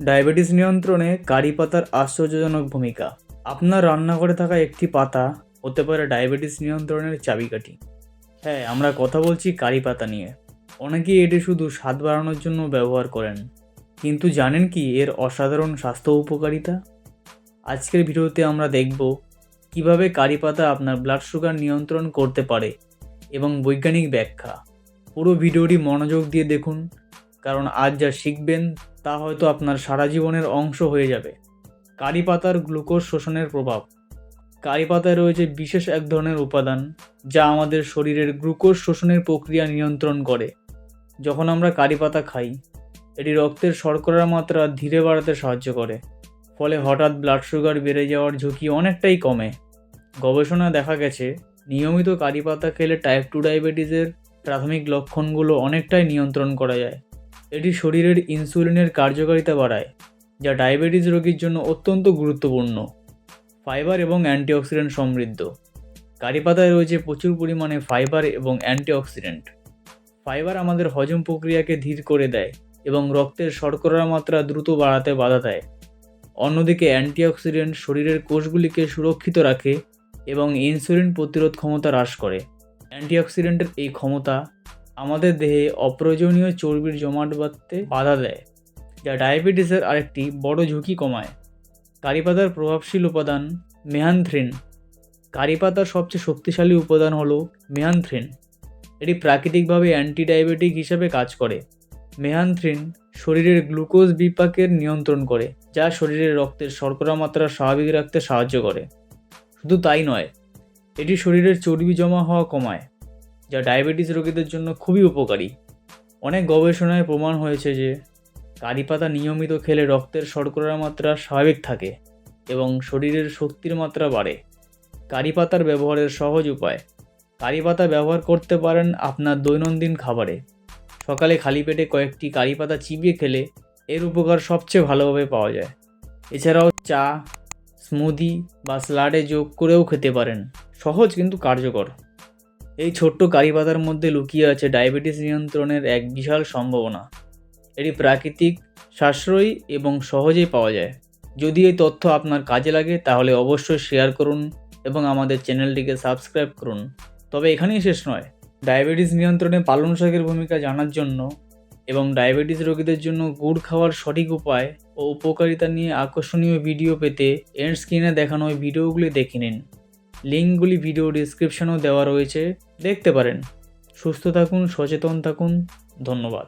Diabetes নিয়ন্ত্রণে কারি পাতার আশ্চর্যজনক ভূমিকা। আপনার রান্নাঘরে থাকা একটি পাতা হতে পারে ডায়াবেটিস নিয়ন্ত্রণের চাবিকাঠি। হ্যাঁ, আমরা কথা বলছি কারি পাতা নিয়ে। অনেকেই এটি শুধু স্বাদ বাড়ানোর জন্য ব্যবহার করেন, কিন্তু জানেন কি এর অসাধারণ স্বাস্থ্য উপকারিতা? আজকের ভিডিওতে আমরা দেখব কিভাবে কারি পাতা আপনার ব্লাড সুগার নিয়ন্ত্রণ করতে পারে এবং বৈজ্ঞানিক ব্যাখ্যা। পুরো ভিডিওটি মনোযোগ দিয়ে দেখুন, কারণ আজ যা শিখবেন তা হয়তো আপনার সারা জীবনের অংশ হয়ে যাবে। কারি পাতার গ্লুকোজ শোষণের প্রভাব। কারি পাতায় রয়েছে বিশেষ এক ধরনের উপাদান যা আমাদের শরীরের গ্লুকোজ শোষণের প্রক্রিয়া নিয়ন্ত্রণ করে। যখন আমরা কারি পাতা খাই, এটি রক্তের শর্করার মাত্রা ধীরে বাড়াতে সাহায্য করে, ফলে হঠাৎ ব্লাড সুগার বেড়ে যাওয়ার ঝুঁকি অনেকটাই কমে। গবেষণায় দেখা গেছে নিয়মিত কারি পাতা খেলে টাইপ 2 ডায়াবেটিসের প্রাথমিক লক্ষণগুলো অনেকটাই নিয়ন্ত্রণ করা যায়। এটি শরীরের ইনসুলিনের কার্যকারিতা বাড়ায়, যা ডায়াবেটিস রোগীর জন্য অত্যন্ত গুরুত্বপূর্ণ। ফাইবার এবং অ্যান্টিঅক্সিডেন্ট সমৃদ্ধ। কারি পাতায় রয়েছে প্রচুর পরিমাণে ফাইবার এবং অ্যান্টিঅক্সিডেন্ট। ফাইবার আমাদের হজম প্রক্রিয়াকে ধীর করে দেয় এবং রক্তের শর্করার মাত্রা দ্রুত বাড়াতে বাধা দেয়। অন্যদিকে অ্যান্টিঅক্সিডেন্ট শরীরের কোষগুলিকে সুরক্ষিত রাখে এবং ইনসুলিন প্রতিরোধ ক্ষমতা হ্রাস করে। অ্যান্টিঅক্সিডেন্টের এই ক্ষমতা আমাদের দেহে অপ্রয়োজনীয় চর্বির জমাট বাঁধতে বাধা দেয়, যা ডায়াবেটিসের আরেকটি বড় ঝুঁকি কমায়। কারি পাতার প্রভাবশীল উপাদান মেহানথ্রিন। কারি পাতার সবচেয়ে শক্তিশালী উপাদান হলো মেহানথ্রিন। এটি প্রাকৃতিকভাবে অ্যান্টি ডায়াবেটিক হিসেবে কাজ করে। মেহানথ্রিন শরীরের গ্লুকোজ বিপাকের নিয়ন্ত্রণ করে, যা শরীরের রক্তের শর্করা মাত্রা স্বাভাবিক রাখতে সাহায্য করে। শুধু তাই নয়, এটি শরীরের চর্বি জমা হওয়া কমায়, যা ডায়াবেটিস রোগীদের জন্য খুবই উপকারী। অনেক গবেষণায় প্রমাণ হয়েছে যে কারি পাতা নিয়মিত খেলে রক্তের শর্করার মাত্রা স্বাভাবিক থাকে এবং শরীরের শক্তির মাত্রা বাড়ে। কারি পাতার ব্যবহারের সহজ উপায়। কারি পাতা ব্যবহার করতে পারেন আপনার দৈনন্দিন খাবারে। সকালে খালি পেটে কয়েকটি কারি পাতা চিবিয়ে খেলে এর উপকার সবচেয়ে ভালোভাবে পাওয়া যায়। এছাড়াও চা, স্মুদি বা স্যালাডে যোগ করেও খেতে পারেন। সহজ কিন্তু কার্যকর। এই ছোট্ট কারি পাতার মধ্যে লুকিয়ে আছে ডায়াবেটিস নিয়ন্ত্রণের এক বিশাল সম্ভাবনা। এটি প্রাকৃতিক, সাশ্রয়ী এবং সহজেই পাওয়া যায়। যদি এই তথ্য আপনার কাজে লাগে তাহলে অবশ্যই শেয়ার করুন এবং আমাদের চ্যানেলটিকে সাবস্ক্রাইব করুন। তবে এখানেই শেষ নয়। ডায়াবেটিস নিয়ন্ত্রণে পালং শাকের ভূমিকা জানার জন্য এবং ডায়াবেটিস রোগীদের জন্য গুড় খাওয়ার সঠিক উপায় ও উপকারিতা নিয়ে আকর্ষণীয় ভিডিও পেতে এন্ড স্ক্রিনে দেখানো ওই ভিডিওগুলি দেখে নিন। লিঙ্কগুলি ভিডিও ডিসক্রিপশনেও দেওয়া রয়েছে, দেখতে পারেন। সুস্থ থাকুন, সচেতন থাকুন। ধন্যবাদ।